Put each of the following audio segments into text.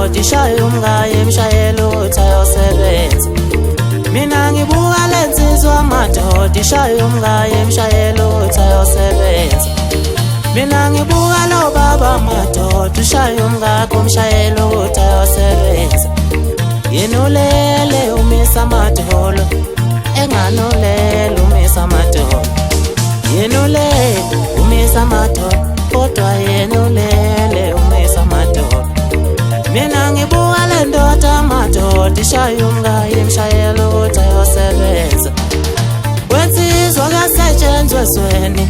madoda ishaye umngayi emshayeli ukuthi ayosebenza. Mina ngibuka lensizwa madoda ishaye umngayi emshayeli ukuthi ayosebenza. Mina ngibuka lo baba madoda ushaye umngakho umshayeli ukuthi ayosebenza. Yena ulele umisa amadolo, enganolele umisa amadolo. Yena ulele umisa amadolo, kodwa yena ulele umisa amadolo. Mina ngibuka le ndoda madoda ishaye umngayi emshayeli ukuthi ayosebenza. Wensizwa kasetshenzwe ezweni,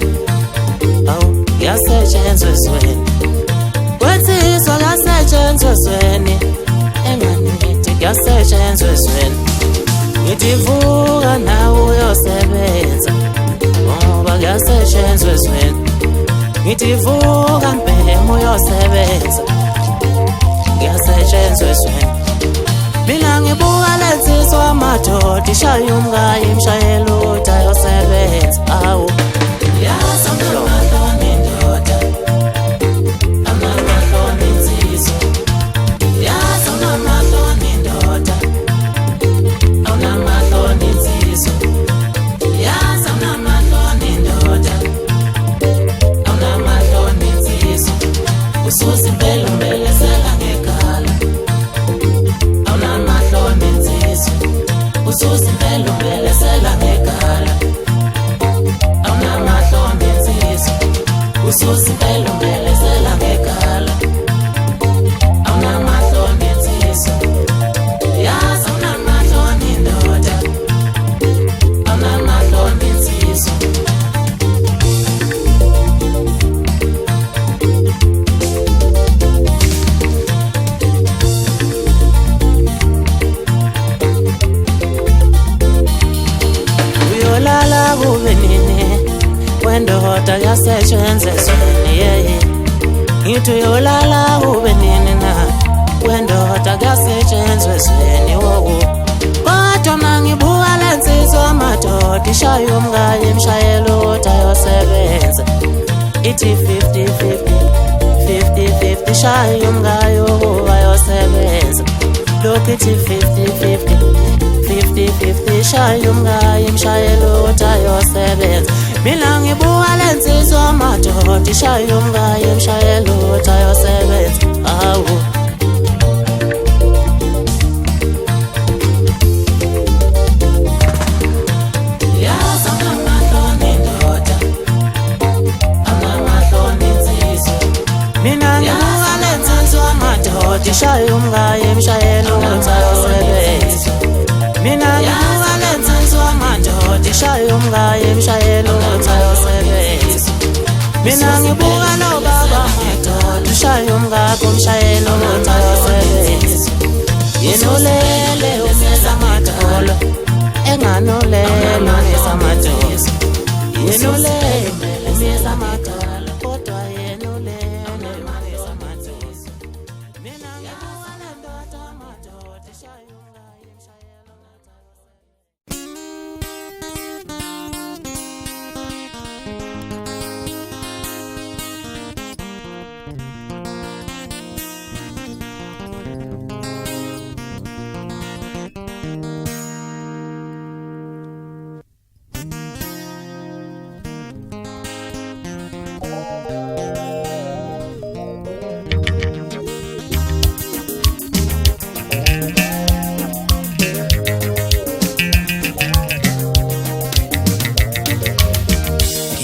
awu yasetshenzwe ezweni. Wensizwa kasetshenzwe ezweni, engani ngithi yasetshenzwe ezweni. Ngithi vuka nawe uyosebenza, ngoba yasetshenzwe ezweni. Ngithi vuka mbhemu uyosebenza, yasetshenzwe ezweni. Mina ngibuka lensizwa madoda ishaye umngayi emshayeli ukuthi ayosebenza. Awu yasamamahloni ndoda, amamahloni insizwa. Yasamamahloni ndoda, awunamahloni insizwa. Yasamamahloni ndoda, awunamahloni insizwa. Ususa impela umbelesela ngekhala, awunamahloni insizwa. Ususa impela umbelesela ngekhala, awunamahloni insizwa. Ususa impela umbelesela ngekhala, awunamahloni insizwa. Yazi awunamahloni ndoda, awunamahloni insizwa. Uyolala kube nini wendoda yasetshenzwe ezweni, yeye. Ngithi uyolala kube nini na wendoda yasetshenzwe ezweni, wowo. Kodwa mangibuka lensizwa madoda ishaye umngayi emshayeli ukuthi ayosebenza. Ithi 50-50, 50-50 ishaye umngayi ukuba ayosebenza. Lokhu ithi 50-50, 50-50 ishaye umngayi emshayeli ukuthi ayosebenza. Mina ngibuka lensizwa madoda ishaye umngayi emshayeli ukuthi ayosebenza. Awu yasamamahloni ndoda, awunamahloni insizwa. Mina ngibuka lensizwa madoda ishaye umngayi emshayeli ukuthi ayosebenza. Mina ngibuka lensizwa madoda ishaye umngayi emshayeli ukuthi ayosebenza. Mina ngibuka lo baba madoda ushaye umngakho umshayeli ukuthi ayosebenza. Yena ulele umisa amadolo, enganolele umisa amadolo. Yena ulele umisa amadolo, kodwa yena ulele umisa amadolo. Mina ngibuka le ndoda madoda ishaye umngayi emshayeli ukuthi ayosebenza.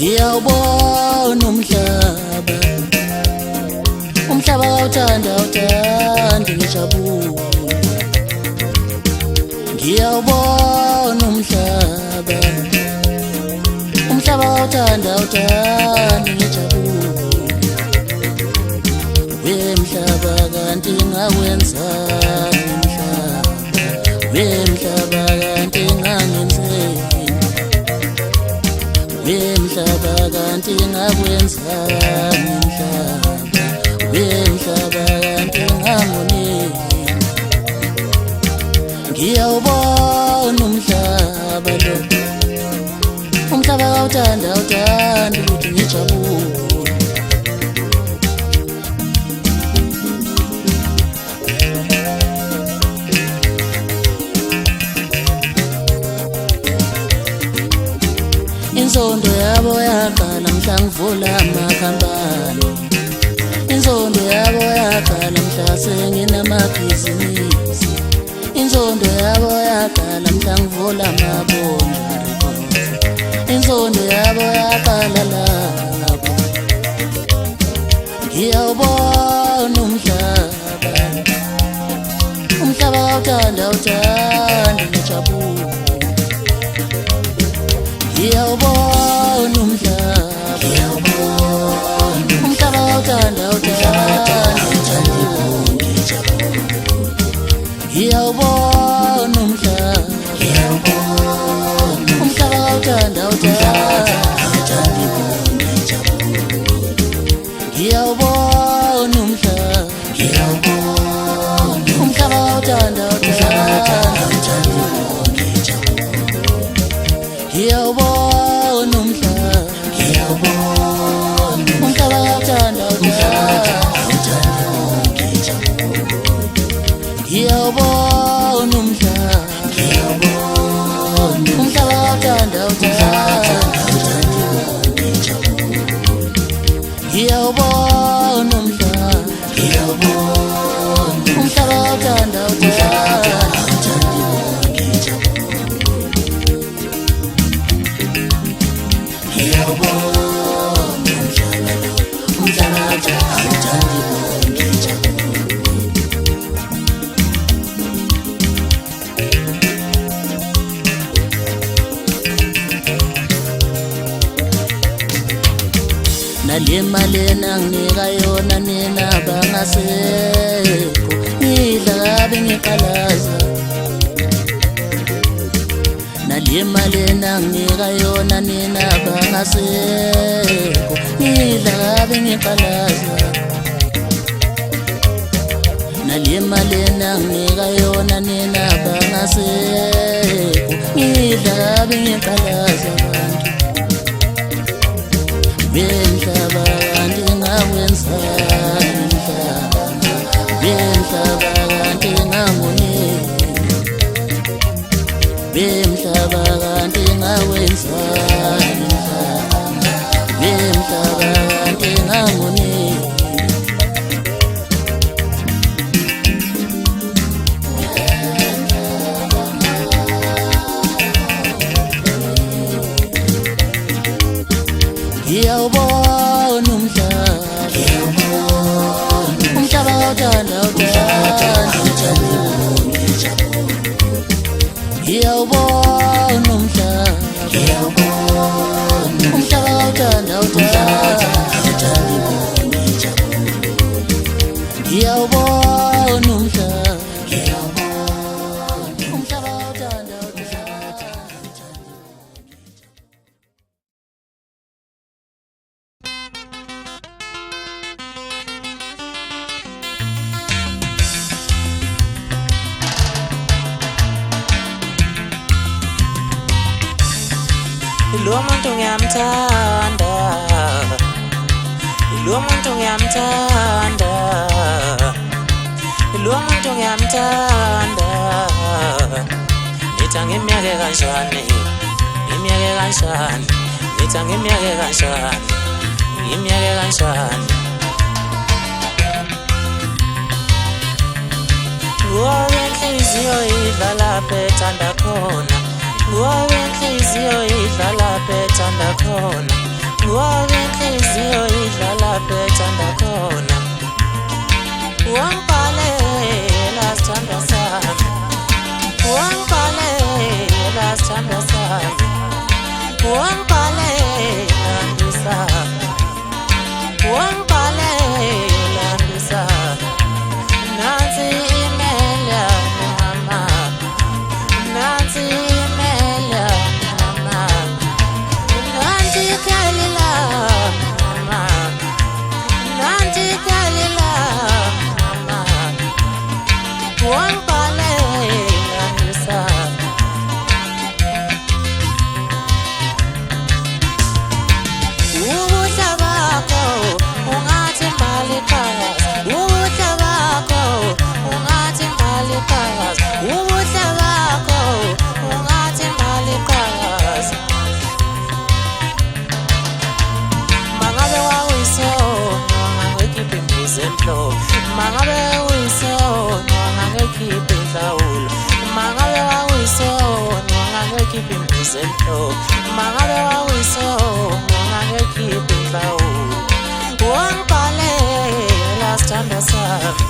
Ngiyawubona umhlaba, umhlaba awuthanda ngijabule. Ngiyawubona umhlaba, umhlaba awuthanda ngijabule. Wemhlaba kanti ngawenzani umhlaba, wemhlaba kanti ngangenzeni, wemhlaba kanti ngakwenzani umhlaba, wemhlaba kanti ngangoneni. Ngiyawubona umhlaba lo, umhlaba awuthanda ukuthi ngijabule. ngivula amakhampani. Inzondo yabo yaqala mhla senginamabhizinisi. Inzondo yabo yaqala mhla ngivula amabonda records. Inzondo yabo yaqala lapho ngiyawubona umhlaba. Umhlaba awuthanda ngijabule. Ngiyawubona umhlaba. Umhlaba awuthanda ngijabule. Ngiyawubona umhlaba. Umhlaba awuthanda ngiyawubona umhlaba. Umhlaba awuthanda ngiyawubona umhlaba. Umhlaba awuthanda ngiyawubona umhlaba. Umhlaba awuthanda ngiyawubona umhlaba. Umhlaba awuthanda nale mali enanginika yona nina bangasekho. Ngidla kabi ngiqalaza. Nale mali enanginika yona nina bangasekho. Ngidla kabi ngiqalaza. Nale mali enanginika yona nina bangasekho. Ngidla kabi ngiqalaza. Bemhlaba kanti ngawenzani mhlaba. Bemhlaba kanti ngangonini. Bemhlaba kanti ngawenzani mhlaba. Bemhlaba kanti ngangonini. Ngiyawubona umhlaba. Umhlaba awuthanda ngiyawubona umhlaba. Umhlaba awuthanda ngiyawubona umhlaba. Umhlaba awuthanda lo muntu ngiyamthanda. Lo muntu ngiyamthanda. Lo muntu ngiyamthanda. Ngithi ngimyeke kanjani? Ngimyeke kanjani? Ngithi ngimyeke kanjani? Ngimyeke kanjani? Ngoba inhliziyo idlala phethanda khona. Ngoba inhliziyo idlala phethanda khona. Ngoba inhliziyo idlala phethanda khona. Wangibhalela sithando sami. Wangibhalela sithando sami. Wangibhalela ndisami. Wangibhalela ndisami. Nansi email yami mama. Nansi email yami mama. Nansi khethela mama. Nansi khethela mama. semhlophe mangabe wawiso ungangekhiphi inhlawulo wangibhalela sithando sami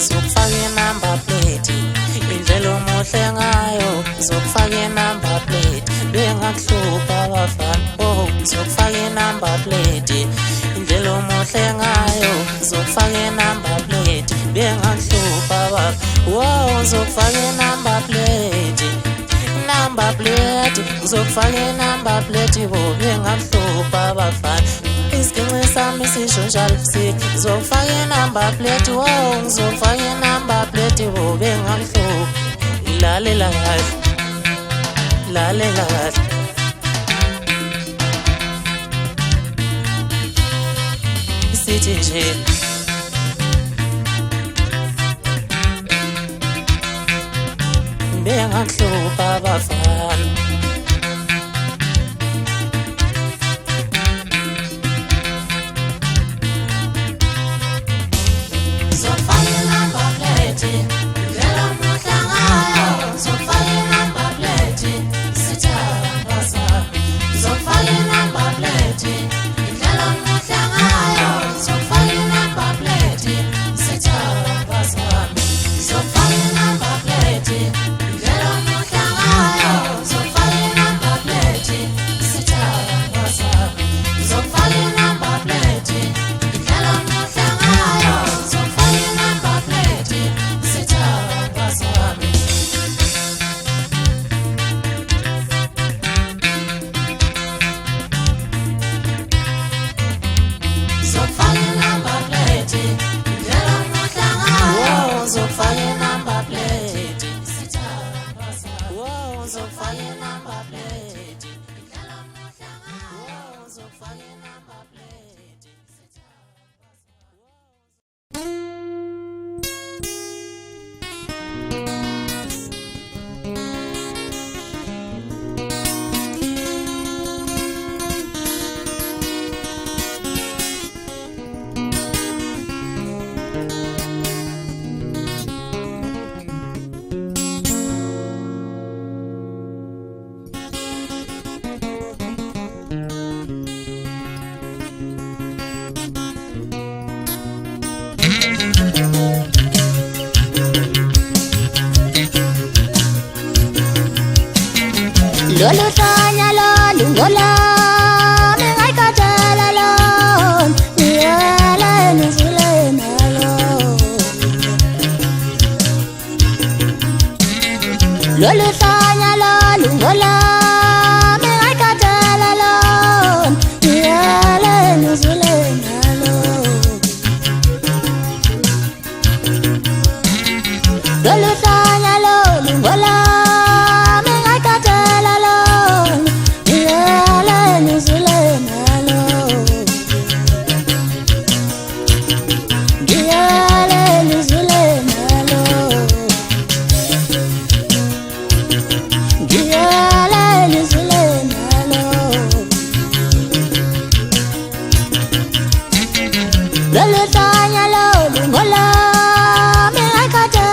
Zokufaka number plate indlela omuhle ngayo zokufaka number plate bengakuhlupha abafana oh zokufaka number plate indlela omuhle ngayo zokufaka number plate bengakuhlupha abafana oh zokufaka number plate zokufaka number plate bo bengakuhlupha abafana isigcinci sami sisho njalo sithi zokufaka number plate wow ngizofaka number plate bo bengakuhlupha lalela kahle sithi nje bengakuhlupha abafana Lolo tanya lolo ngola mengai khethela lolo niyala nizule nayo Lolo tanya lolo ngola mengai khethela lolo niyala nizule nayo Lolo tanya lolo ngola Lolo tanya lolo ngola mengai khethela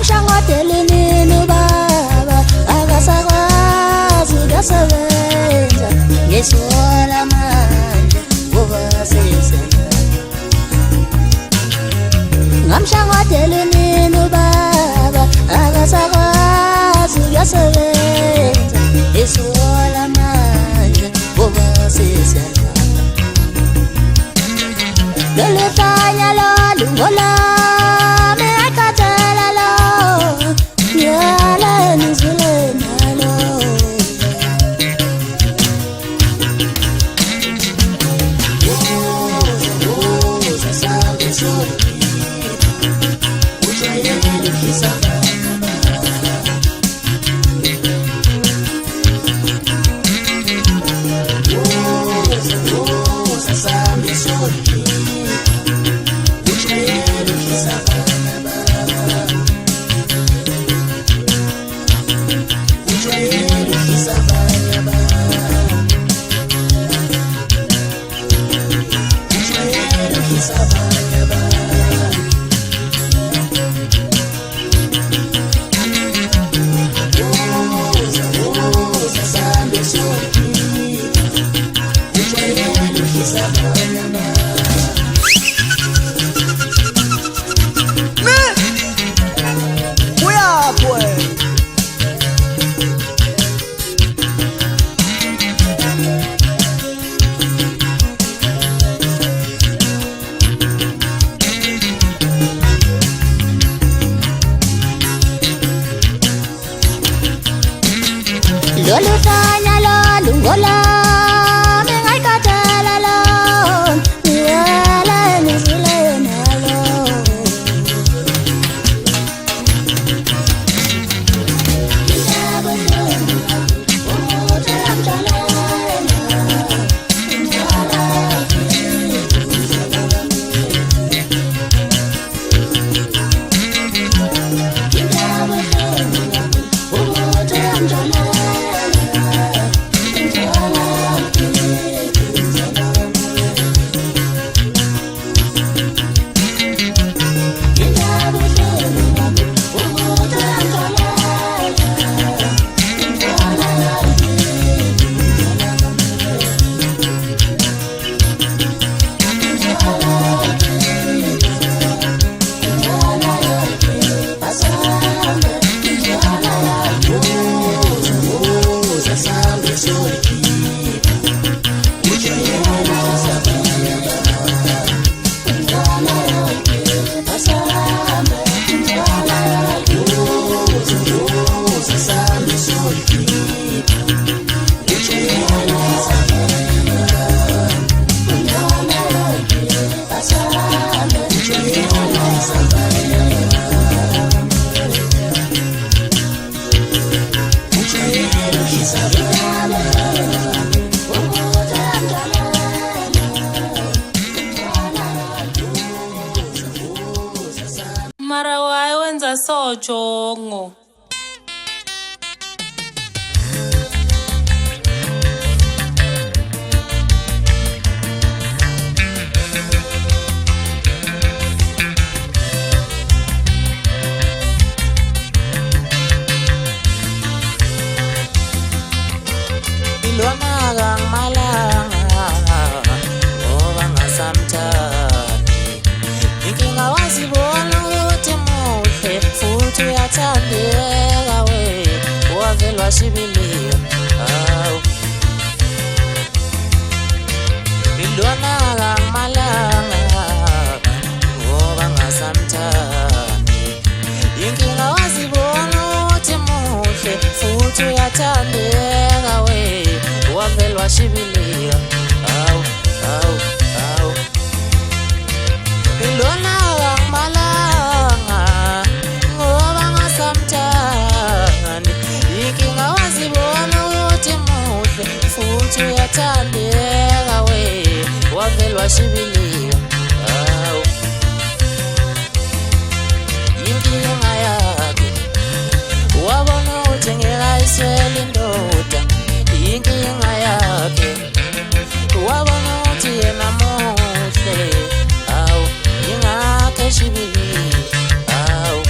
ngamshangodelini ubaba akasakwazi kuyasebenza ngesola manje ngoba sesenza ngamshangodelini ubaba akasakwazi kuyasebenza ngesola manje ngoba sesenza lelefanya lolu ngolami khethela lo yala nizule nalo lolu fanya lolu ngolami khethela lo yala nizule nalo Mara wae wenza so Jongo. Ilwana malanga ngoba ngasamthandi inkinga wazibona ukuthi muhle futhi uyathandeka we wavelwa shibiliyo awu ilwana malanga ngoba ngasamthandi inkinga wazibona ukuthi muhle futhi uyathandeka we wavelwa shibiliyo awu awu awu ilona malanga ngoba ngasamthandi inkinga wazibona ukuthi muhle futhi uyathandeka we wavelwa shibiliyo awu inkinga yakhe wabona ukuthi ngekayiswela indoda inkinga yakhe wabona ukuthi yena muhle awu ingakhe shibiliyo awu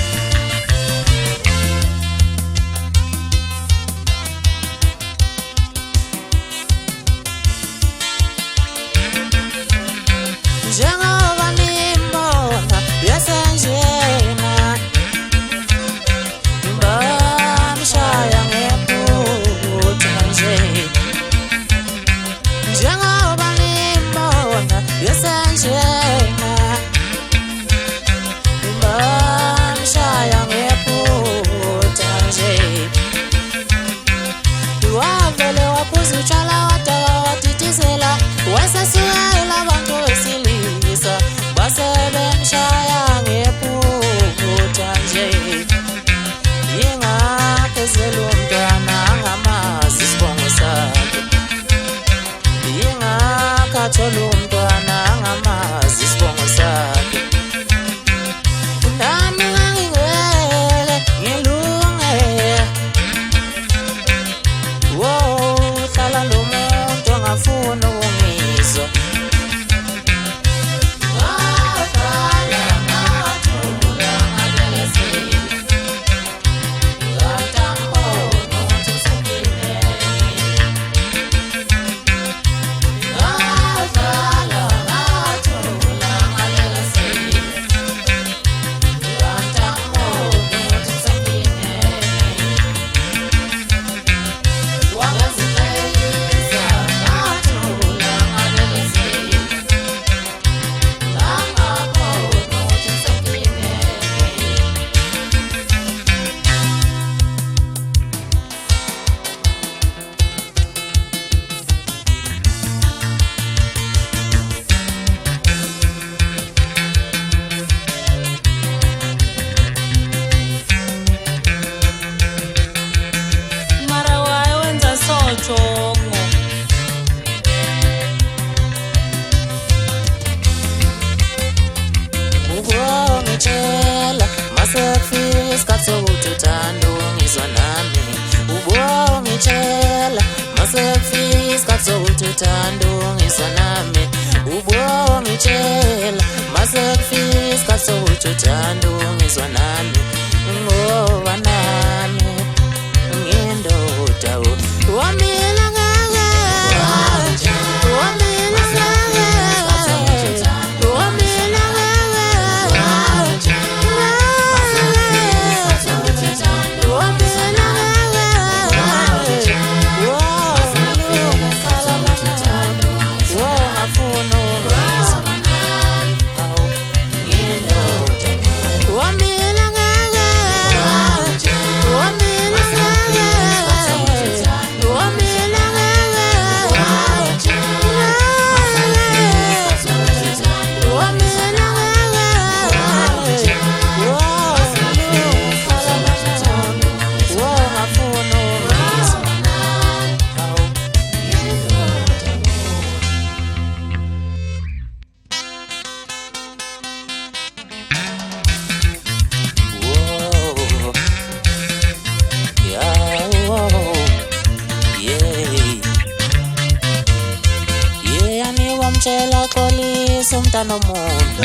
xolisa umntana omuntu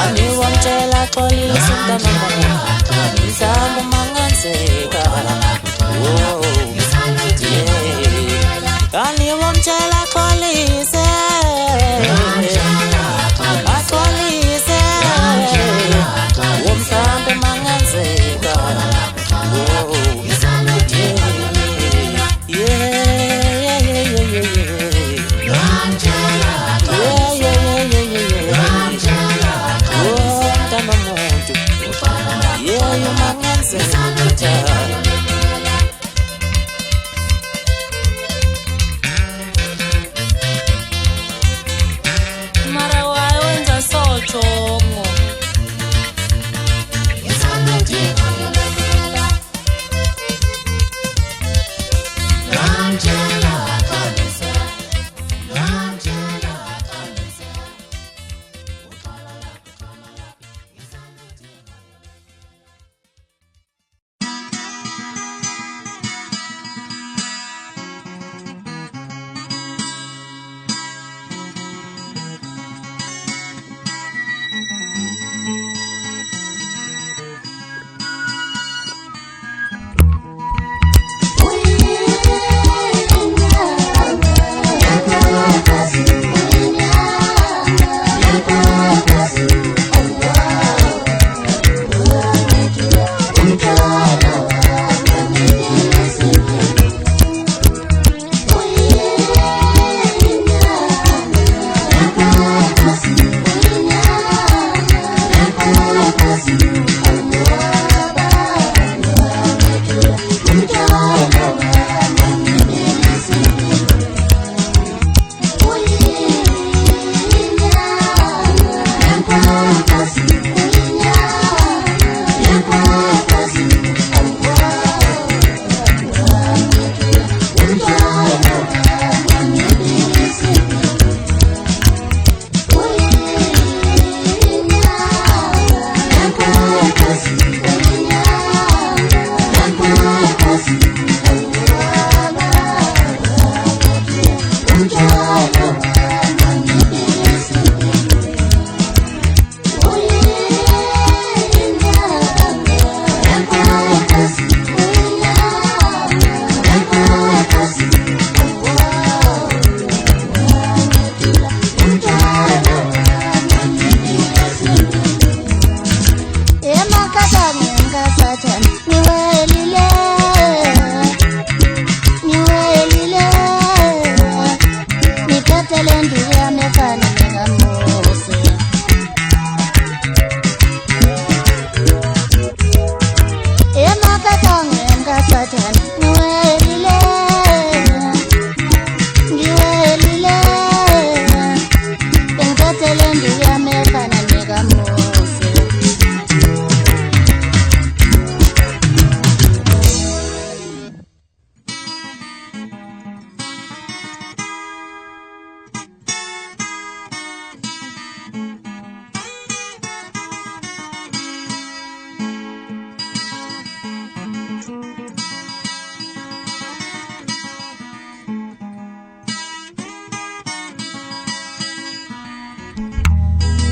aniwamtshela xolisa umntana omuntu mhlawumbe mangenzeka aniwamtshela xolise axolise mhlawumbe mangenzeka Mara waye wenza so Jongo.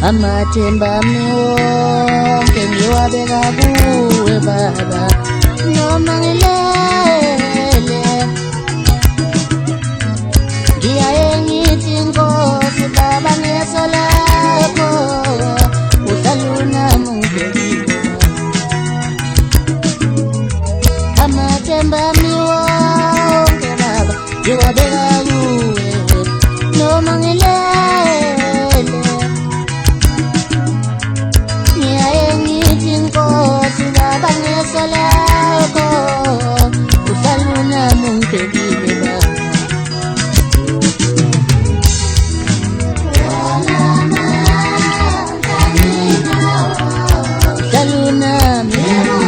Amathemba wonke ngiwabeka kuwe baba noma ngilele ngiyaye ngithi Nkosi baba ngeso lakho uhlala unamungekile amathemba wonke baba ngiwabeka kuwe noma ngilele Nkosi baba ngeso lakho uhlala unamungekile baba uhlala unamungekile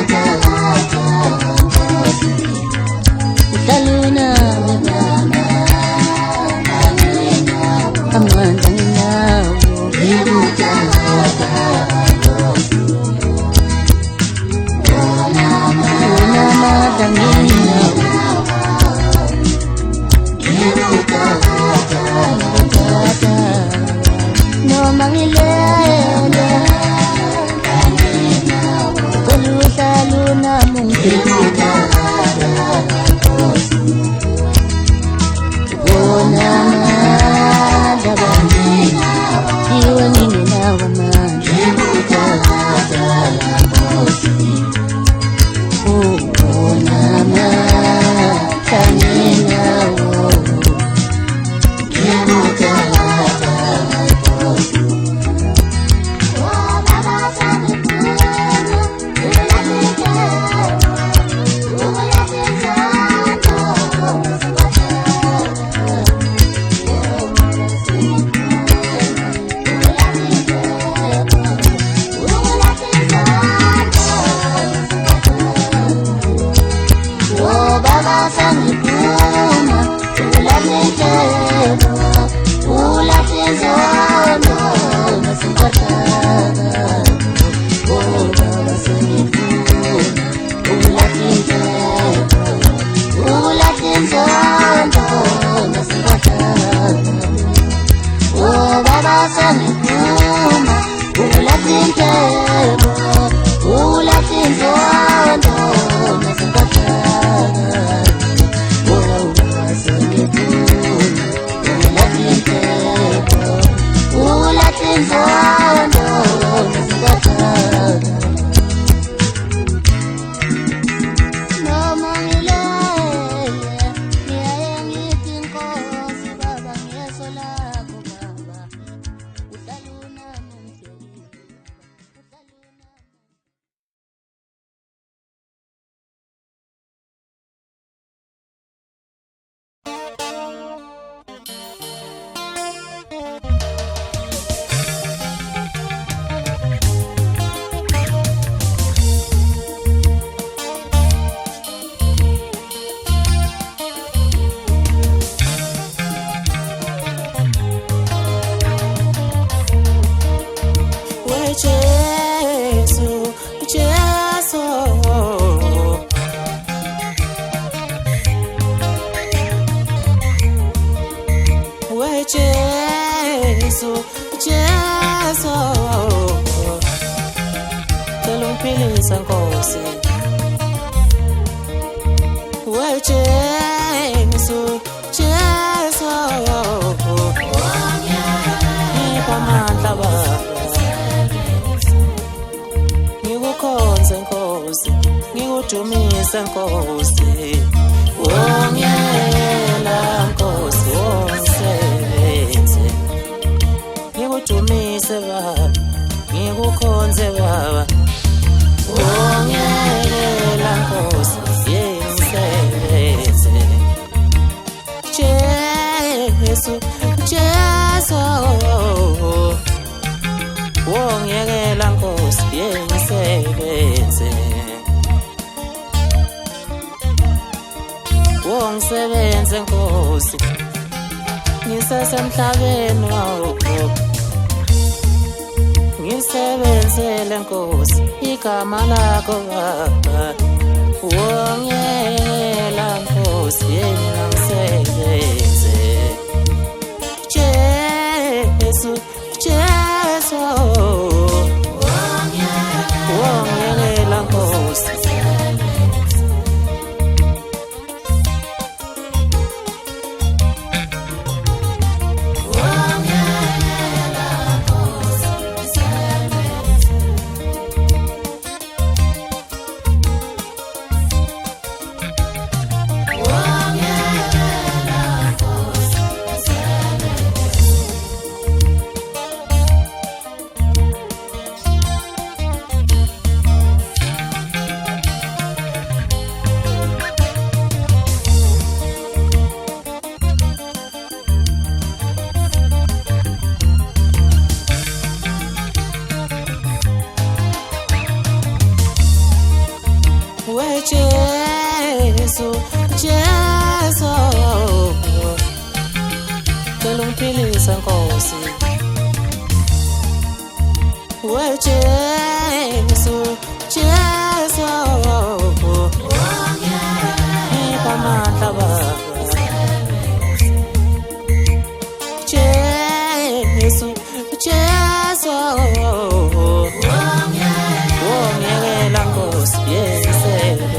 Yes,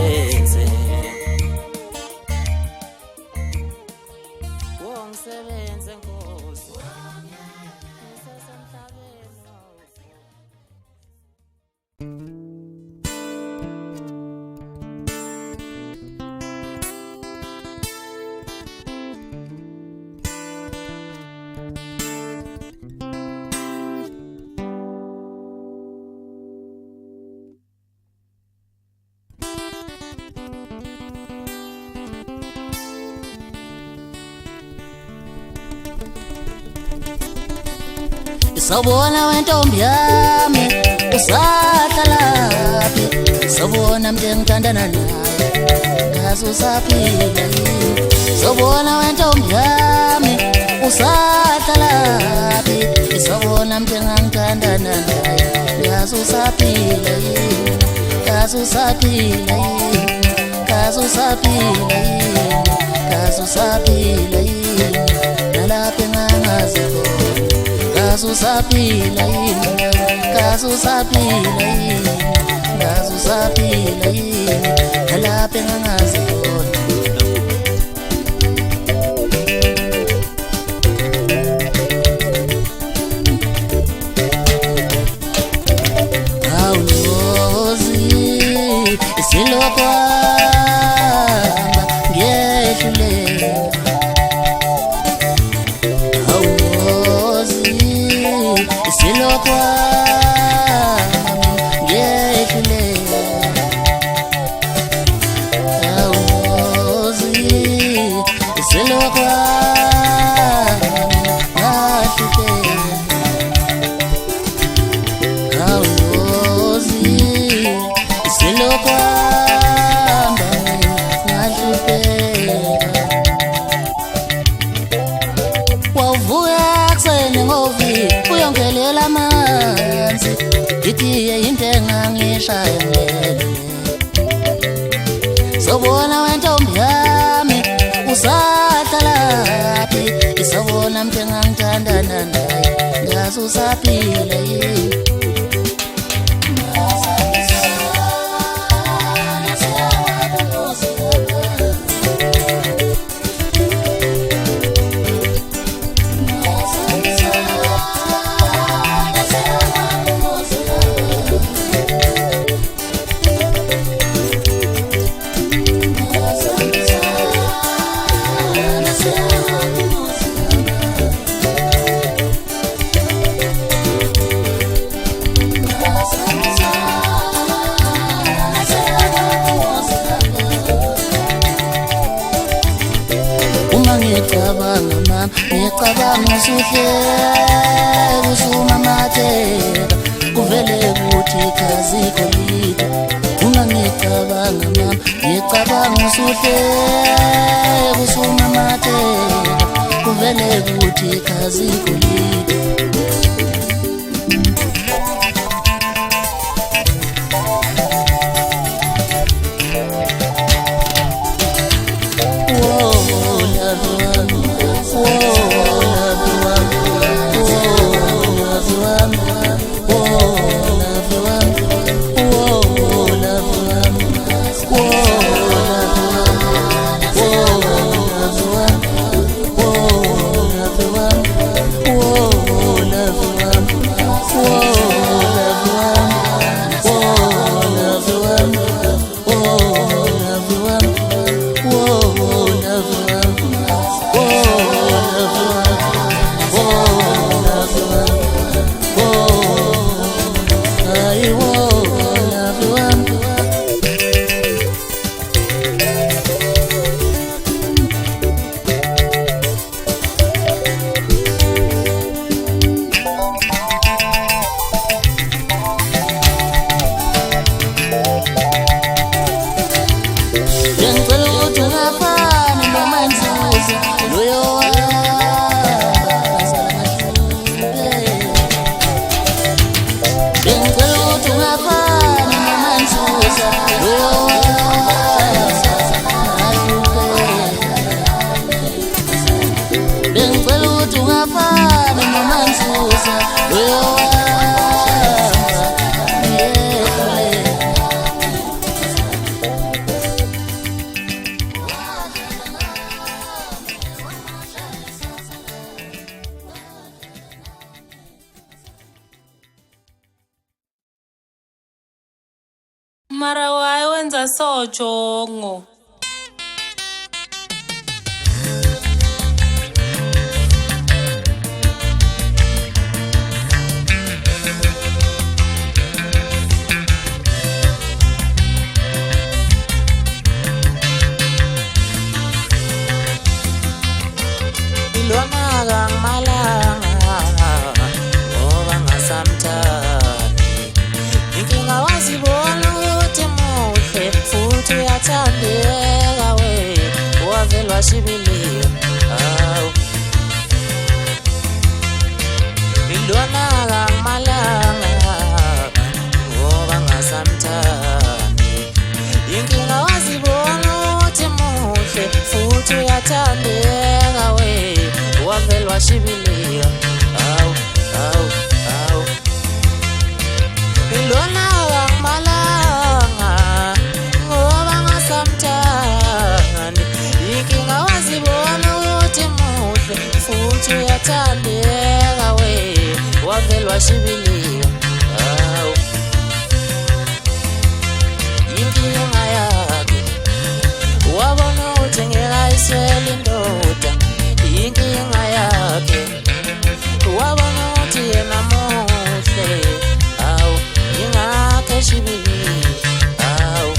Sawubona wentombi yami usahlalaphi sawubona mntu engithandana nawe ngazi usaphila yini sawubona wentombi yami usahlalaphi sawubona mntu engithandana nawe ngazi usaphila yini ngazi usaphila yini ngazi usaphila yini ngazi usaphila yini nalapha engangazi ngazi usaphila yini ngazi usaphila yini ngazi usaphila yini nalapha engangazi khona awunozi isilokwama ngiyehluleka isilokwami ngiyehluleka awunozi isilokwami ngahlupheka awunozi isilokwami ngahlupheka wawuvuka ekuseni ngovi uyongelela amanzi itiye into engangishaye ngele sawubona wentombi yami usahlalaphi isawubona mntu engangithandana naye ngazi usaphila yini ngicabanga usuhle usumamatheka kuvele ukuthi igazi igolide ungangicabanga mama ngicabanga usuhle usumamatheka kuvele ukuthi igazi igolide Mara waye wenza so Jongo. Ilona kang malanga shibiliyo awu ilona kangimalanga ngoba ngasamthandi inkinga wazibona ukuthi muhle futhi uyathandeka we wavele washibiliyo awu awu awu ilona kangimalanga ngoba ngasamthandi inkinga wazibona ukuthi muhle futhi uyathandeka we wavele washibiliyo awu inkinga yakhe wabona ukuthi ngekayiswela indoda inkinga yakhe wabona ukuthi yena muhle awu ingakho eshibiliyo awu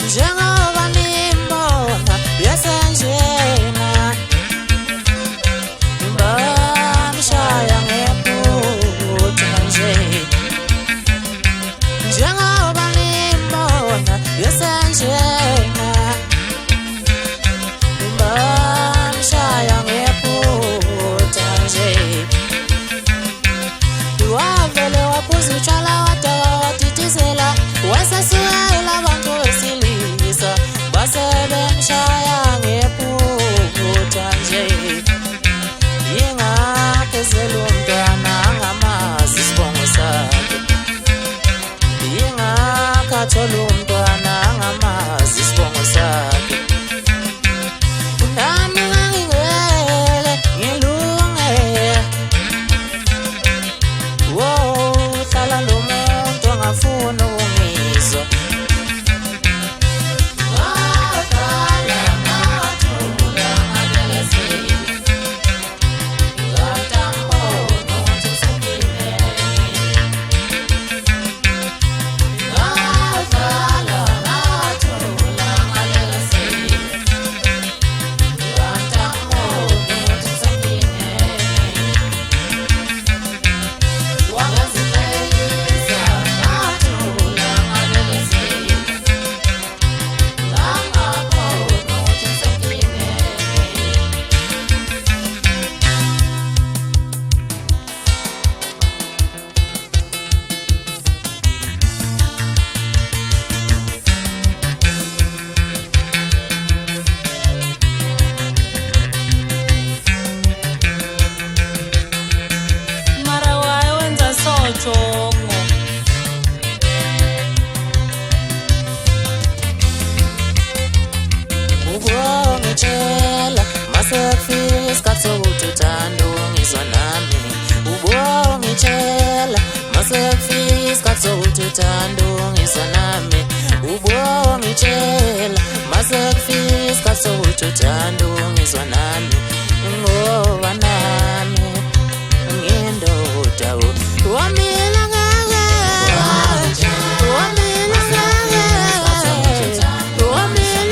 njengoba nimbona yasenjena bamshaya ngephutha nje njengoba nimbona yasenjena bamshaya ngephutha nje wavele waphuza utshwala wadaka wadidizela wasesukela abantu besilisa basebemshaya ngephutha nje yingakho umntwana angamazi isibongo sakhe yingakho athola umntwana angamazi isibongo sakhe nami ngangingeke ngilunge hlala lo muntu ongafuni ukungizwa Mara waye wenza so Jongo. ubongitshela masekufika isikhathi sokuthi uthanda ungizwa nami ubongitshela masekufika isikhathi sokuthi uthanda ungizwa nami ubongitshela masekufika isikhathi sokuthi uthanda ungizwa nami ngoba nami ngindoda wamila ngeke wamila ngeke wamila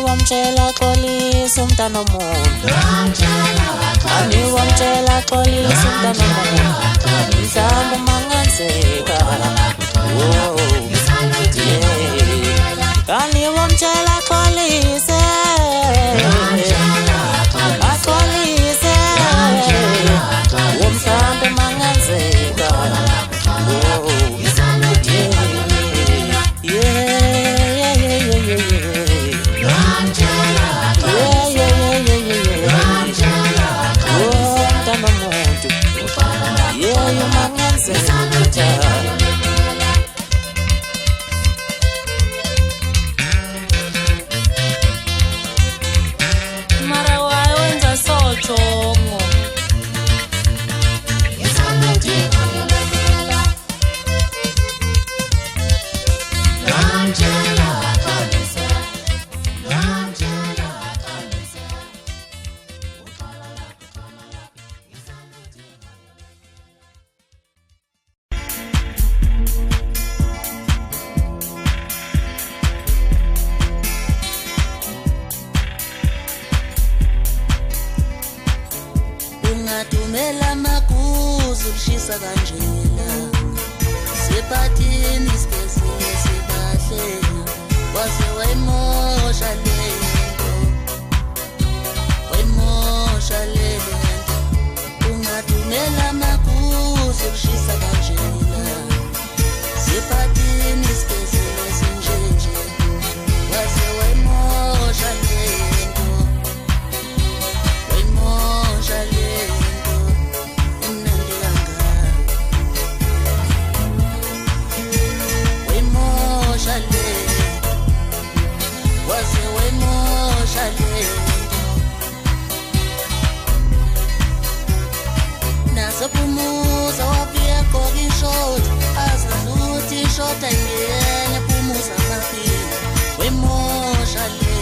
wamtshela xolisa umntana omuntu ani wamtshela xolisa umntana omuntu mhlawumbe mangenzeka ani wamtshela xolise axolise mhlawumbe mangenzeka yeyo mangenzela mara wayenza so Jongo. Ungathumela makuzu ushisa kanjena sephathini sigezile sibahlela waze wayimosha lento ungathumela makuzu ushisa kanjena sephathini sigezile sinjenje waze wayimosha lento Nasapumuza wapia kogi shot azazuti shot angenya pumuza mapi wemosha le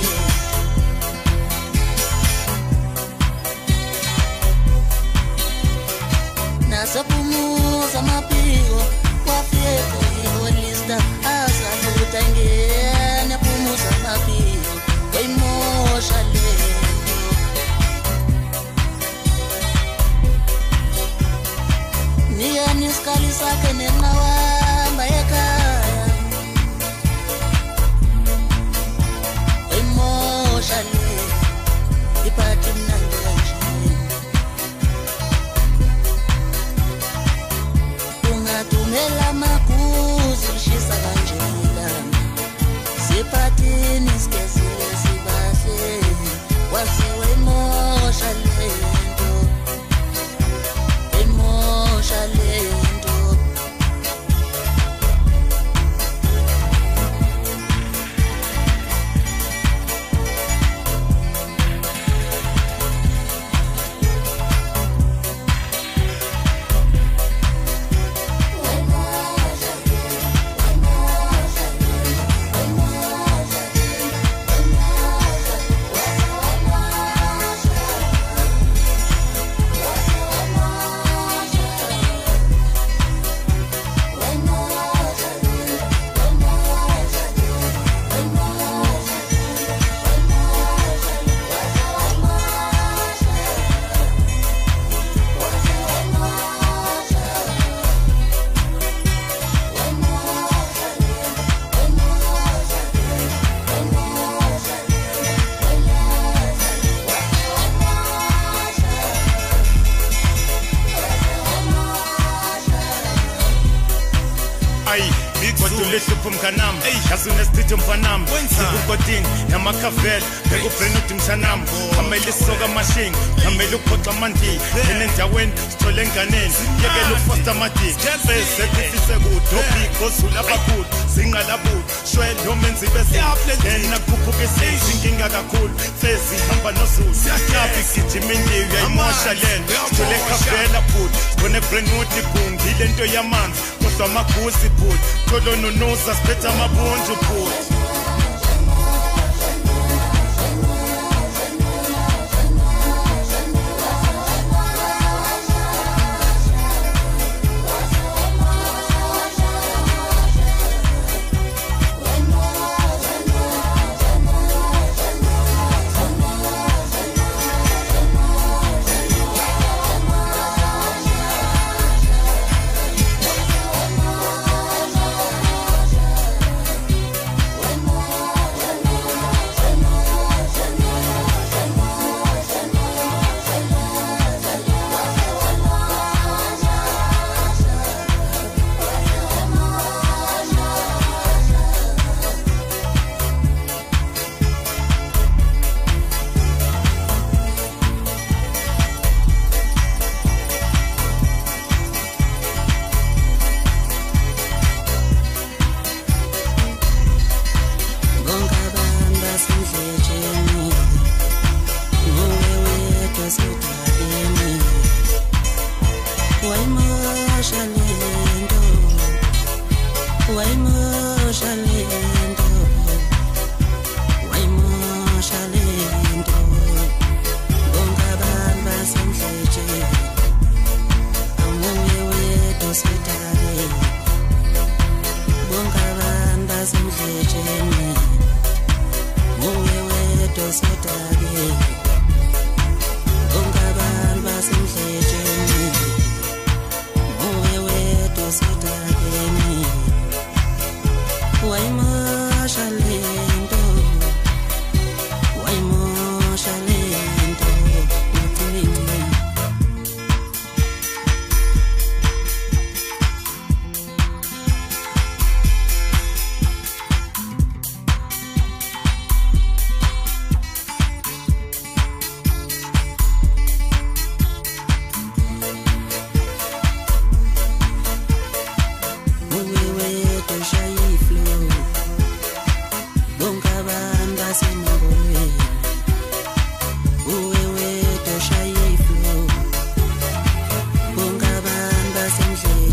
nasapumuza mapiko wapia kogi holista azazuti angenya pumuza mapi wemosha le niskali sake nenawamba ekhaya emotionally iphathi mnandi kanje ungathumela makuzu ushisa kanjena siphathini sigezile sibahle waziwe emotionally Lihlupho mkanami yasunesithi mfanami sikukodini yamakhavela ngekubhreni uthi mshanami kamele isoka machine kamele ukuphoxa amandi enendaweni sithole enganeni yekela ufoster amadi sesifise kudobi gosula abakhulu singalabulu shwele omenzi bezini yena kukhuphuka isizwe inkinga kakhulu Mfezi hamba nosulu siyahlabi gijimini uyayimosha lento sithole ekhavela futhi sibone brandwood igungile into yamanzi kodwa amagusi futhi tholo nonusa siphethe amabunju futhi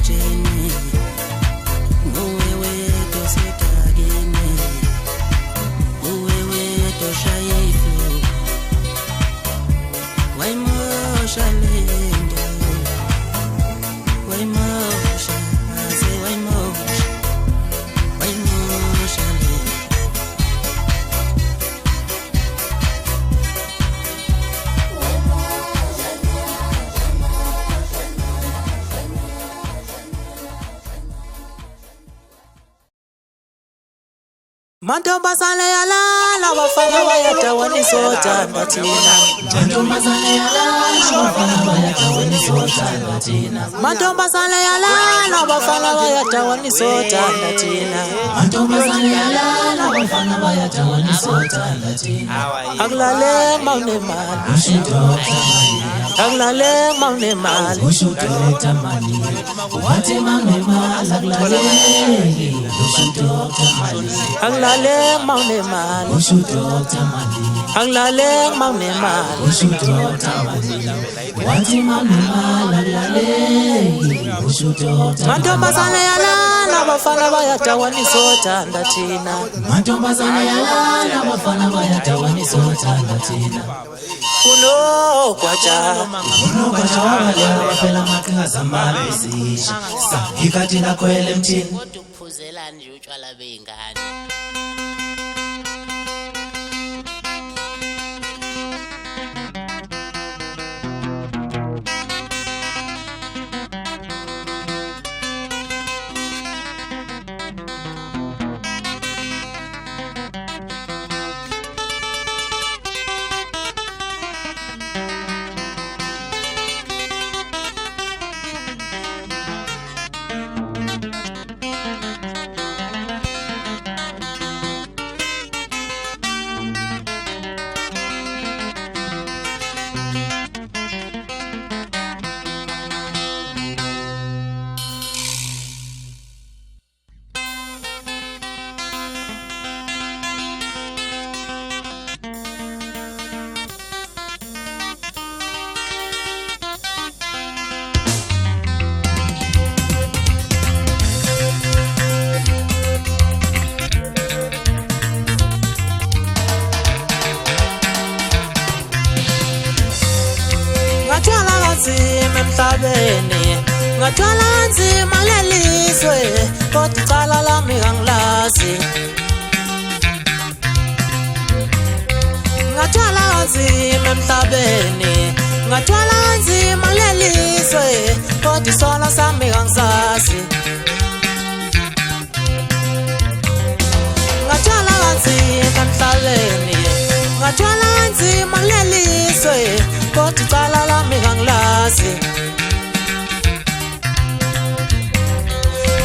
elotsheni nguwe wedwa osedakeni nguwe wedwa oshaye iflu wayimosha lento wayimosha aze wayimosha lento Mantombazane yalala bafana bayadawanisa othanda thina. Mantombazane yalala bafana bayadawanisa othanda thina. Mantombazane yalala bafana bayadawanisa othanda thina. Mantombazane yalala bafana bayadawanisa othanda thina. Akulale mawunemali ushidokta mali. Akulale mawunemali ushidokta mali. Wathi mawunemali akulale ushidokta mali. Akulale mawunemali ushidokta mali. Akulale mawunemali ushidokta mali. Wathi mawunemali akulale ushidokta. Mantombazane yalala bafana bayadawanisa othanda thina. Mantombazane yalala bafana bayadawanisa othanda thina. Unogwaja wabaleka baphela amaqhinga zamabhizisha ikhathi lakho elemthini kodwa ukuphuzela nje utshwala beyingane. Ngathwala nzima lelizwe kodwa icala lami angilazi. Ngathwala nzima emhlabeni ngathwala nzima lelizwe kodwa isono sami angisazi. Ngathwala nzima emhlabeni ngathwala nzima lelizwe kodwa icala lami angilazi.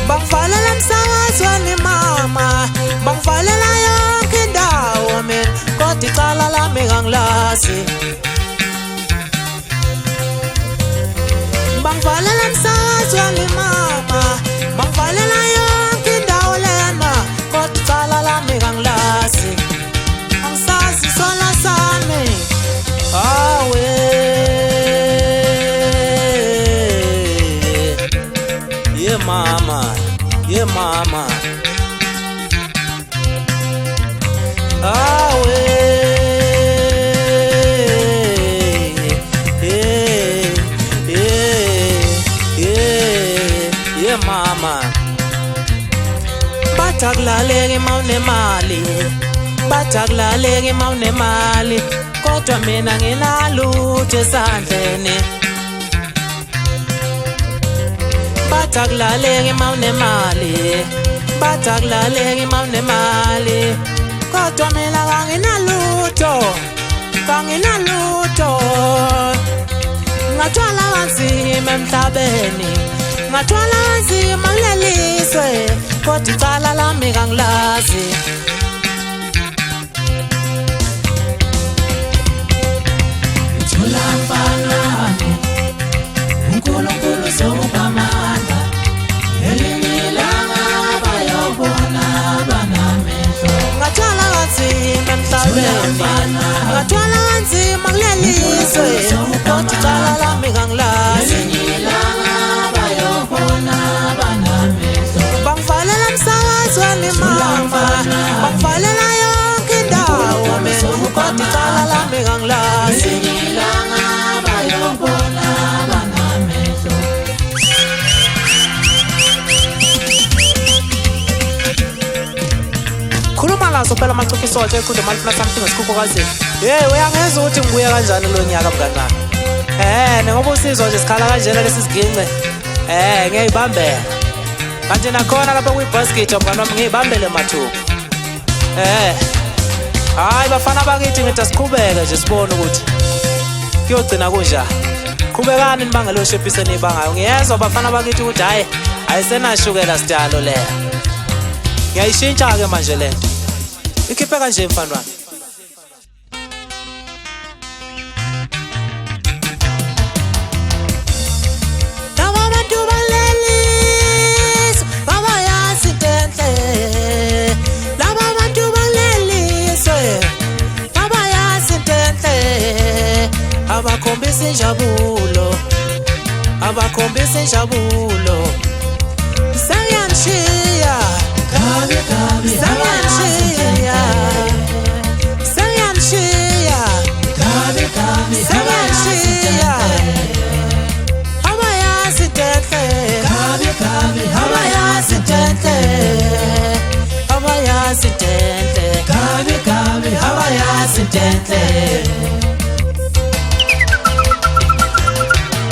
Bangivalela emsakazweni mama bangivalela yonke indawo mina kodwa icala lami angilazi. Bangivalela emsakazweni mama bangivalela yonke indawo lena kodwa icala lami angilazi. Angisazi isono sami awe ye mama awe ye mama bathakulaleki mawunemali bathakulaleki mawunemali kodwa mina nginalutho esandleni. Bathakulaleki mawunemali bathakulaleki mawunemali kodwa mina kanginalutho ngathwala kanzima emhlabeni ngathwala nzima lelizwe kodwa icala lami kangilazi. Ngithula mfana wami uNkulunkulu sokuphamanda elinye ilanga bayobona banamehlo. Ngathwala kanzima emhlabeni ngathwala kanzima kulelizwe kodwa icala lami kangilazi. Elinye ilanga bayobona unaso phela amacupa isotsha eqhude malifuna something esikhukhukazi. Hey uyangeza ukuthi ngibuye kanjani lo nyaka mngani wami. Ngoba usizwa nje sikhala kanjena lesi sigince. Ngiyayibambela. Kanje nakhona lapha kwi-basket mngani wami ngiyibambele mathupha. Hayi bafana bakithi ngithi asiqhubeke nje sibone ukuthi kuyogcina kunjani. Qhubekani nibangelo shephiseni ibangayo. Ngiyezwa bafana bakithi ukuthi hayi ayisenashukela sidalo le. Ngiyayishintsha ke manje le nto. Ikhiphe kanje mfana wami. Abakhombisa injabulo, abakhombisa injabulo. Sayanshiya, sayanshiya, sayanshiya, sayanshiya. Abayasi tenhle, abayasi tenhle, abayasi tenhle, abayasi tenhle.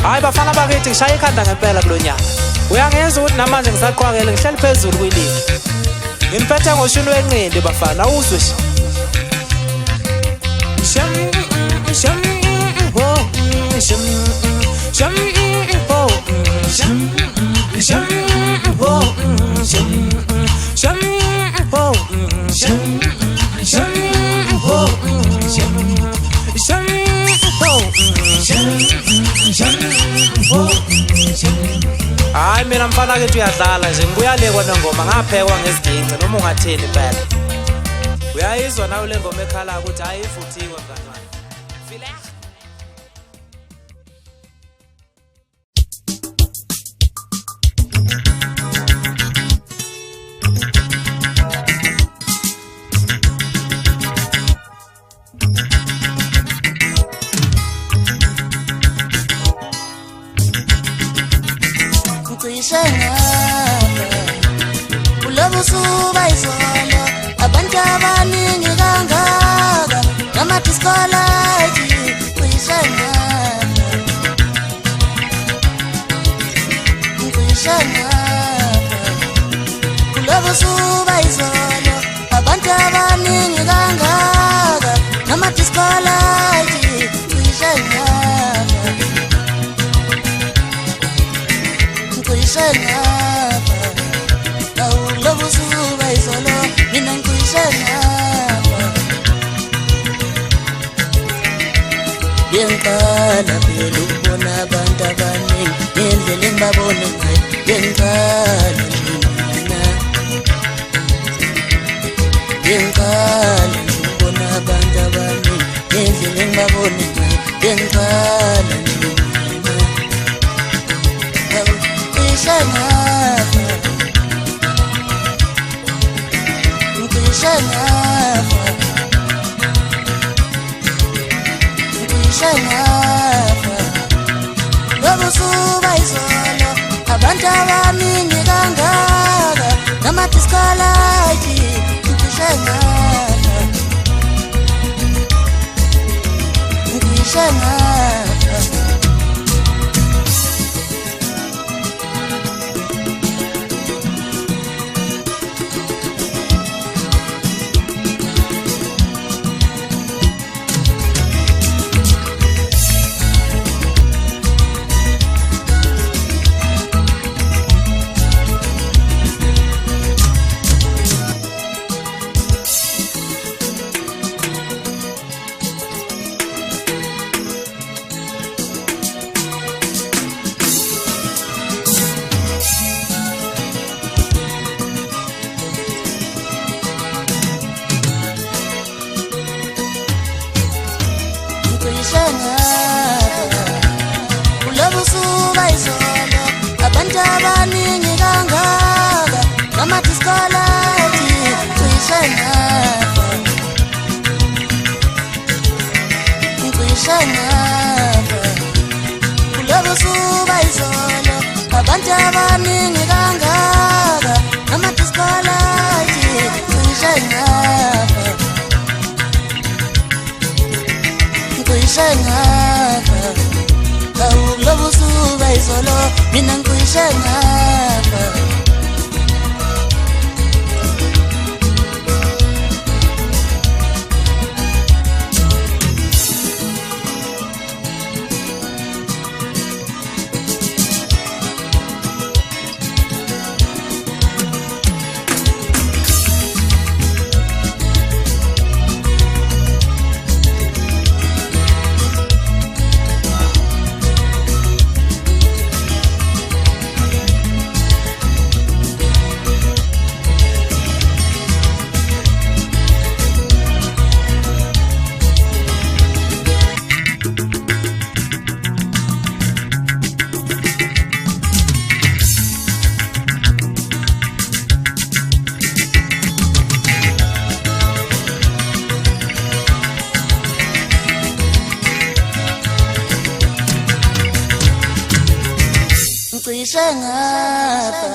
Hayi bafana bakithi ngishaya ikhanda ngempela kulonyaka. Uyangenza ukuthi namanje ngisaqhwakele ngihleli phezulu kwilini. Nginiphethe ngoshuni wenqindi bafana uzwe nje. Sham sham ho sham sham ho sham sham ho sham sham ho sham sham ho sham hayi mina mfana ke uyadlala nje ngibuya le kona ngoma ngaphekwa ngesiginci noma ungathini phela uyayizwa nawe le ngoma ekhala ukuthi hayi ifuthiwe mngani wami file Ulobusuba izolo abantu abaningi kangaka ngamadiskola kuyishana ulobusuba izolo abantu abaningi kangaka ngamadiskola kuyishana Lobusuba izolo mina ngishaya Yengqala phela ukubona abantu abaningi ngendlela engibabona ngayo yengqala mina Yengqala ukubona abantu abaningi ngendlela engibabona ngayo yengqala mina Ngishaya Lobusuba izolo abantu abaningi kangaka ngamadiskola ngishaya Ulobusuba izolo abantu abaningi kangaka ngamadiskola kuyishaya Ulobusuba izolo abantu abaningi kangaka ngamadiskola kuyishaya izolo mina ngicishe ngafa ngicishe ngafa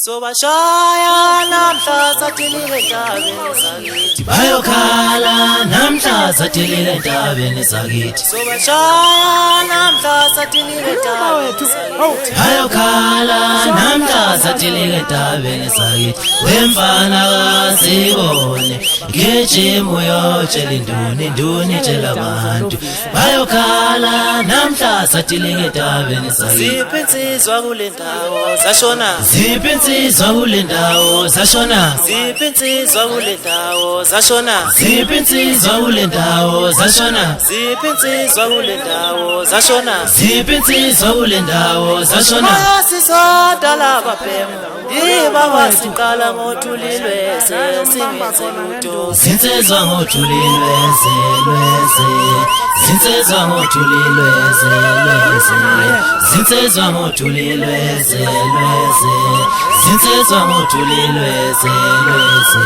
Sobashaya namhla sathilile endabeni zakithi bayokhala namhla sathilile endabeni zakithi Sobashaya namhla sathilile endabeni zakithi bayokhala namhla sathilile endabeni zakithi wemfana kasibone ngejimu yotshela induni tshela abantu bayokhala namhla sathilile endabeni zakithi Ziphi insizwa kule ndawo zashona ziphi insizwa kule ndawo zashona Ziphi insizwa kule ndawo zashona ziphi insizwa kule ndawo zashona Ziphi insizwa kule ndawo zashona ziphi insizwa kule ndawo zashona Asisonda lababhemu Iba wasiqala ngothulilwe sesingenze lutho zinsizwa ngothulilwe zelweze zinsizwa ngothulilwe zelweze zinsizwa ngothulilwe zelweze zinsizwa ngothulilwe zelweze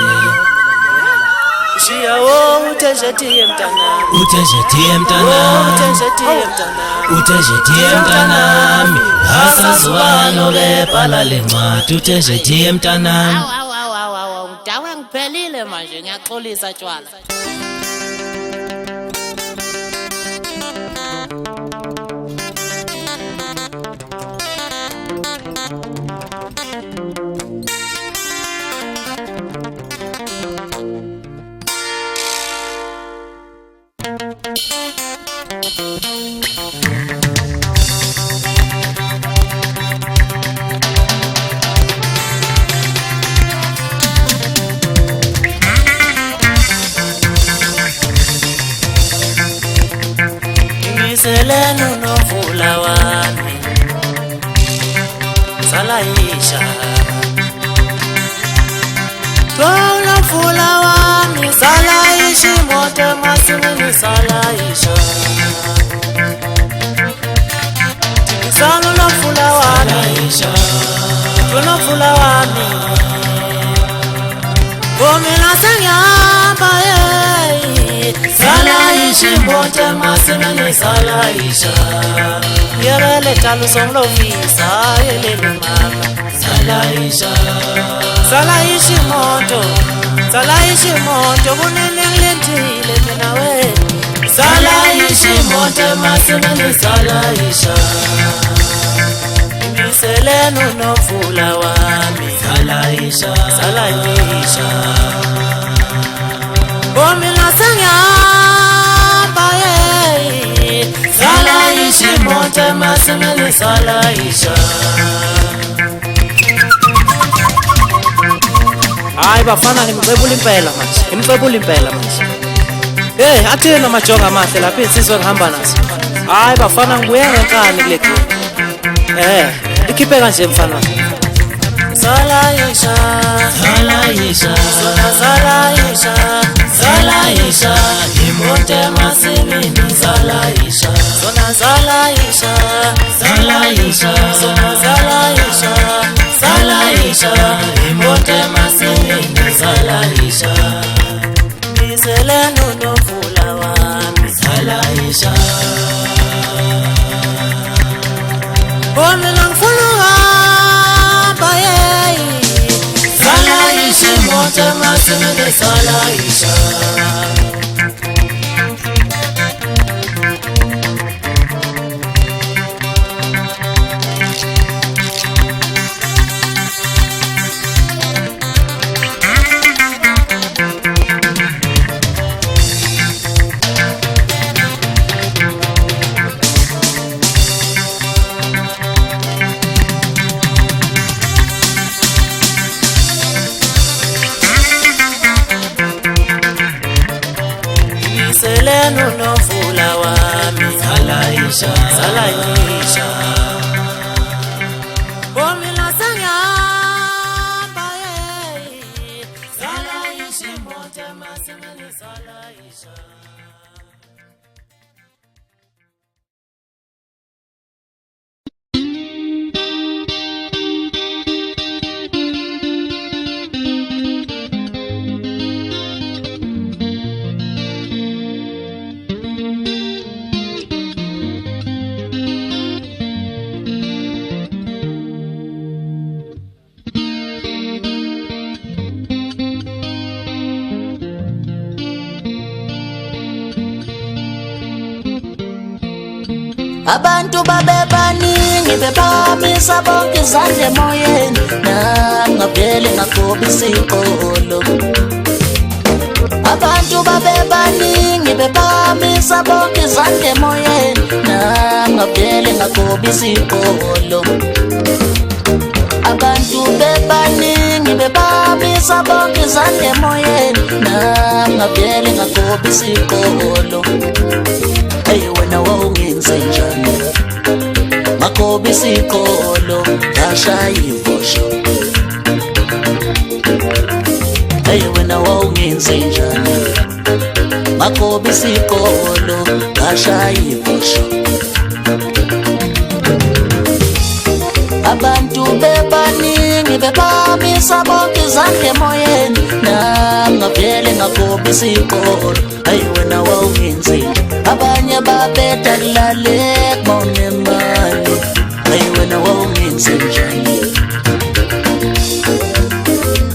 Shiyawo utejetiye mtanami utejetiye mtanami Utejetiye mtanami utejetiye mtanami asazwano bebhala lencwadi utejetiye mtanami awu ngidawe ngiphelile manje ngiyaxolisa tshwala Ngiselenu novula wami Salayisha Twana vula wami Salayishi mote masimini salayisha Sanu novula wami Twana vula wami Gomina senyamba Salayishi mote masimini salayisha Yerele talu songlovisa Yelele mama Salaisha Salayishi moto kunene ngilendile mina we Salayishi mote masimini salaisha Ngiselenu novula wami Salaisha Bomina senyamba Salayishi mote masimini salaisha Hayi bafana ngimcebula impela manje Hey athina majonga amahle lapha insizwe ngihamba nazo Hayi bafana ngibuye ngenkani kule game ikhiphe kanje mfana Zalayisha, Zalayisha, Zalayisha, Zalayisha, imote masibini Zalayisha, Zalayisha, Zalayisha, Zalayisha, Zalayisha, imote masibini Zalayisha. Biselenu novula wami Zalayisha. Omina ngifuna uhamba Zalayisha imote masibini Zalayisha. Selenu novula wami Zalayisha, Zalayisha. Omina sengihamba Zalayisha imote masibini Zalayisha. Abantu babebaningi bephamisa bonke izandla emoyeni ngavele ngagobisikolo. Abantu babebaningi bephamisa bonke izandla emoyeni ngavele ngagobisikolo. Abantu bebaningi bephamisa bonke izandla emoyeni ngavele ngagobisikolo. Hey wena wawungenze njani Igobisigolo ngashaya ivosho. Hey wena wawungenze njani Igobisigolo ngashaya ivosho. Abantu bebaningi bephamisa bonke izandla emoyeni ngavele ngagobisikolo. Hey wena wawungenze njani abanye babeda kulale kunemali. Hey wena wawungenze njani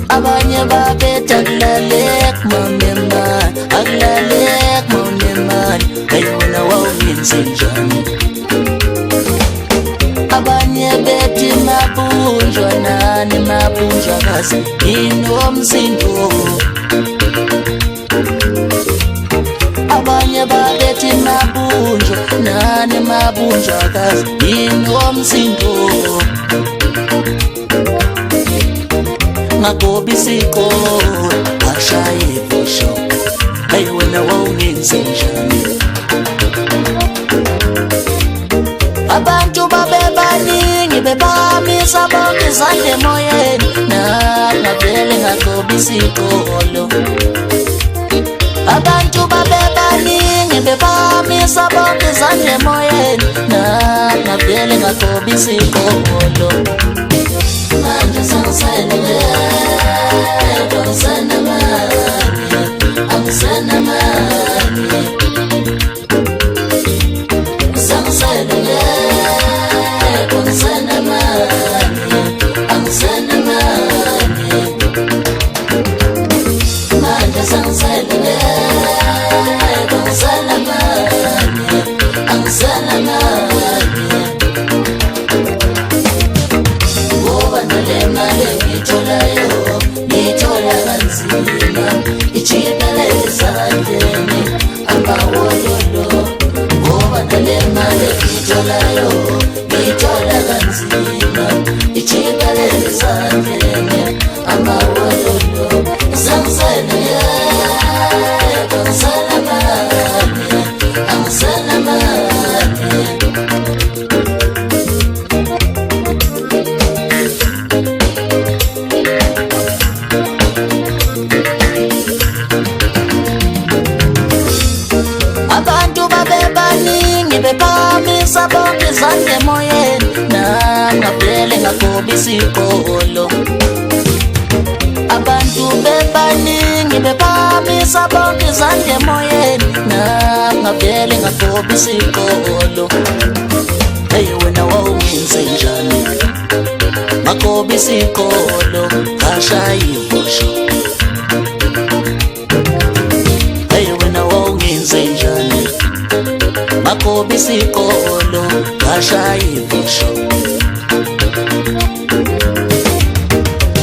abanye babeda kulale kunemali akulale kunemali. Hey wena wawungenze njani abanye bethi mabunjwa nani mabunjwa kazi inomsindo. Abanye babethi mabunjwa nani mabunjwa kazi inomsindo. Ngagobisikolo ngashaya ivosho. Hey wena wawungenze njani abantu babebaningi bephamisa bonke izandla emoyeni ngavele ngagobisikolo. Abantu babebaningi bephamisa bonke izandla emoyeni ngavele ngagobisikolo. Manje sangiselele angisenamali angisenamali sangiselele angisenamali angisenamali manje sangiselele angisenamali angisenamali ngoba nale mali ngitholayo ngithola kanzima ichibele ezandleni amawololo. Ngoba nale mali ngitholayo ngithola kanzima ichibele ezandleni amawololo. Sangiselele angisenamali angisenamali bebaningi bephamisa bonke izandla emoyeni nangavele ngagobisigolo. Abantu bebaningi bephamisa bonke izandla emoyeni nangavele ngagobisigolo. Hey wena wawungenze njani ngagobisigolo ngashaya ivosho. Hey wena wawungenze njani ngagobisigolo ngashaya ivosho.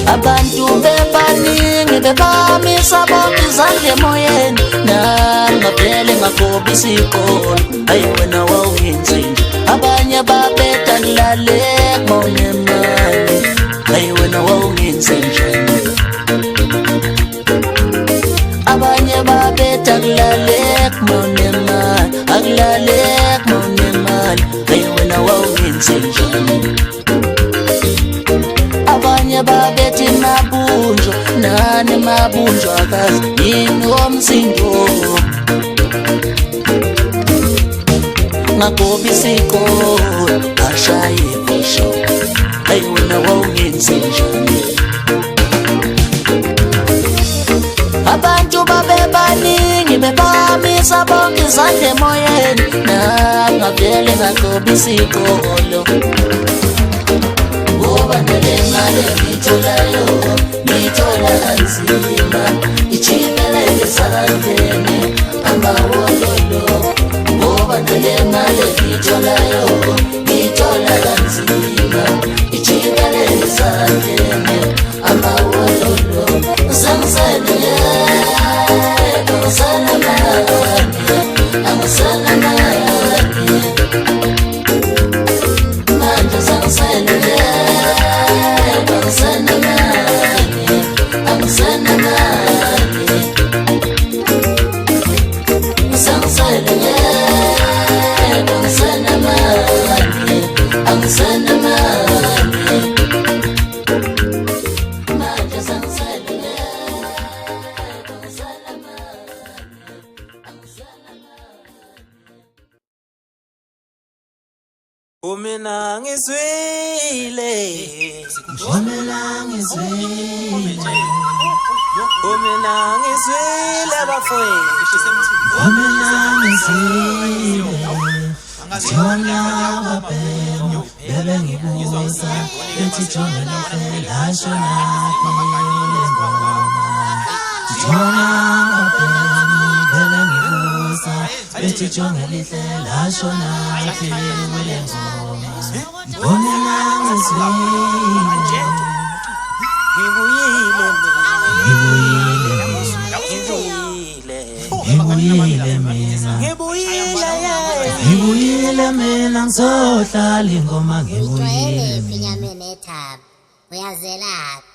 Abantu bebaningi bephamisa bonke izandla emoyeni nangavele ngagobisigolo. Hey wena wawungenze njani abanye babeda kulale kunemali. Hey wena wawungenze njani abanye babeda kulale kunemali akulale kunemali. Hey wena wawungenze njani abanye babethi mabunjwa nane mabunjwa akazi yini womsindo ngagobisigolo ngashaya ivosho. Hey wena wawungenze njani abantu babebaningi bephamisa bonke izandla emoyeni nangavele ngagobisigolo. Ngoba nale mali ngitholayo ngithola kanzima ichipele esandleni amawololo. Ngoba nale mali ngitholayo ngithola kanzima ichipele esandleni amawololo. Zangisele angisana mali angisana mali manje zangisele angisana mali angisana mali zangisele angisana mali angisana mali manje zangisele angisana mali. Mina ngizwile Mina ngizwile mina ngizwile bafwethu mina ngizwile Jona wabhemu bebe ngibuza bethi Jongelihle lasho naphi ngoma. Jona wabhemu bebe ngibuza bethi Jongelihle lasho naphi ngoma. Mina ngizwile ngibuyile mina ngizohlala ingoma ngibuyile. Iyiphi inyameni ethaba uyazelapha.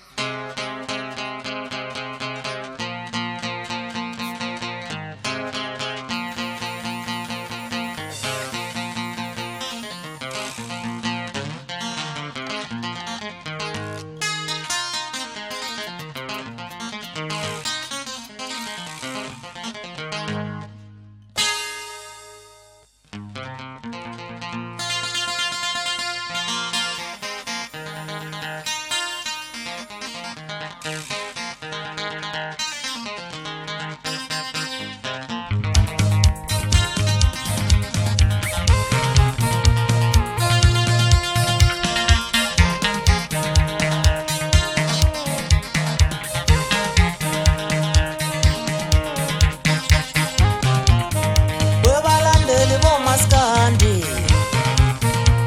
Maskandi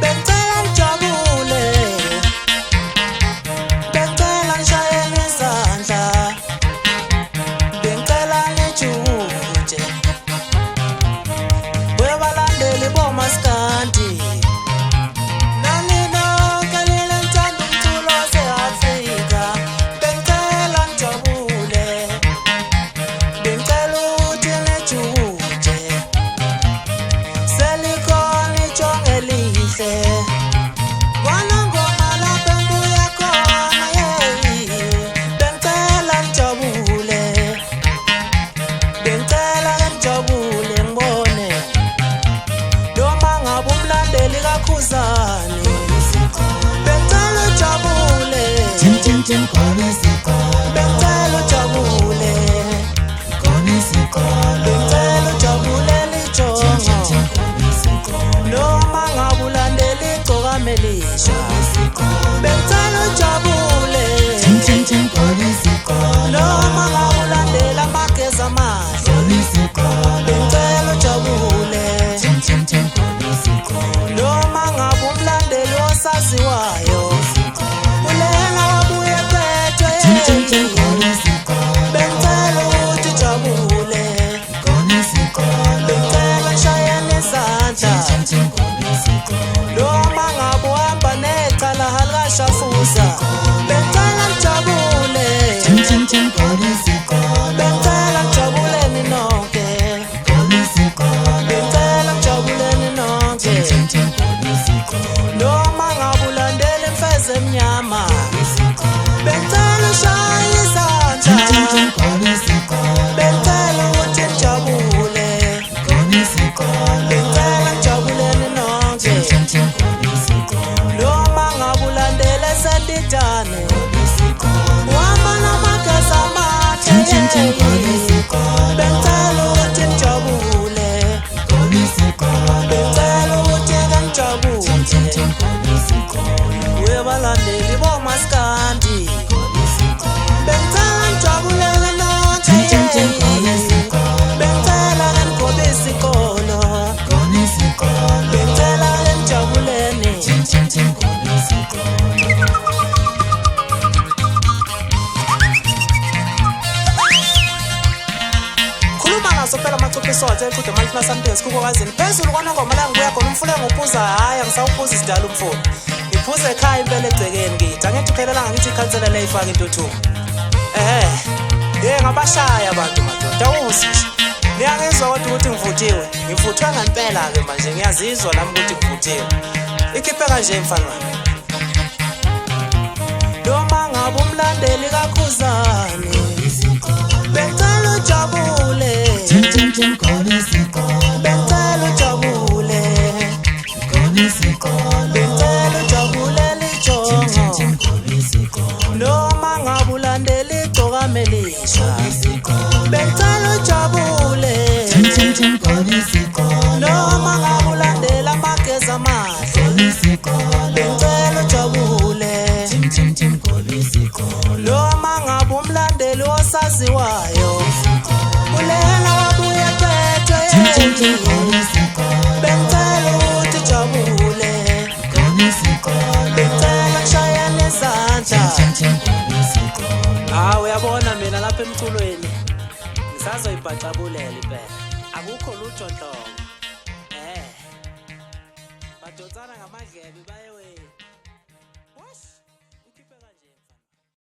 bengicela ngijabule bengicela ngishaye izandla bengicela ngijuje webalandeli bomaskandi nani nonke lilithanda umculo wase-Afrika bengicela ngijabule bengicela ukuthi ngijuje selikhona ijongelihle wanongoma lapho embuya khona bengicela ngijabule bengicela ngijabule ngibone kakhuzani bengicela ujabule bengicela ujabule bengicela ujabulele ijongo noma ngabe ulandela igobisiqolo bengicela ujabule noma ngabe ulandela amageza amahle bengicela ujabule noma ngabe umlandeli osaziwayo ulela wabuye phethwe bengicela ukuthi ujabule bengicela ngishayele izandla noma ngabe uhamba necala halikashafuza bengicela ngijabule bengicela ngijabuleni nonke bengicela ngijabuleni nonke noma ngabe ulandela imfezi emnyama bengicela ushaye izandla bengicela ukuthi ngijabule bengicela ngijabuleni nonke noma ngabe ulandela esedidane uhamba namageza amahle bengicela ukuthi ngijabule bengicela ukuthi ngijabule webalandeli bomaskandi bengicela ngijabulele nonke bengicela ngobisiqolo bengicela ngijabuleni khuluma ngaso phela amacopiswathi eqhude amalifuna somethings kukwazini phezulu kwanongoma la ngibuya khona umfule ngophuza hayi angisawuphuza isidala umfuni ngiphuza ekhaya impela egcekeni ngithi angithi uphelela ngithi ikhansela le ifaka intuthuko ngabashaya abantu madoda awuzisho ngiyangizwa kodwa ukuthi ngivuthiwe ngivuthwe ngempela-ke manje ngiyazizwa nami ukuthi ngivuthiwe ikhipheka nje mfana wami noma ngabe umlandeli kakhuzani bengicela ujabule bengicela ujabule bengicela ujabulele ijongo noma ngabe ulandela igobisiqolo bengicela ujabule noma ngabe ulandela amageza amahle bengicela ujabule noma ngabe umlandeli osaziwayo ulela wabuye phethwe bengicela ukuthi ujabule bengicela ngishayele izandla uyabona mina lapha emculweni ngisazoyibhacabulela impela akukho lutho nhlobo badotsana ngamadlebe baye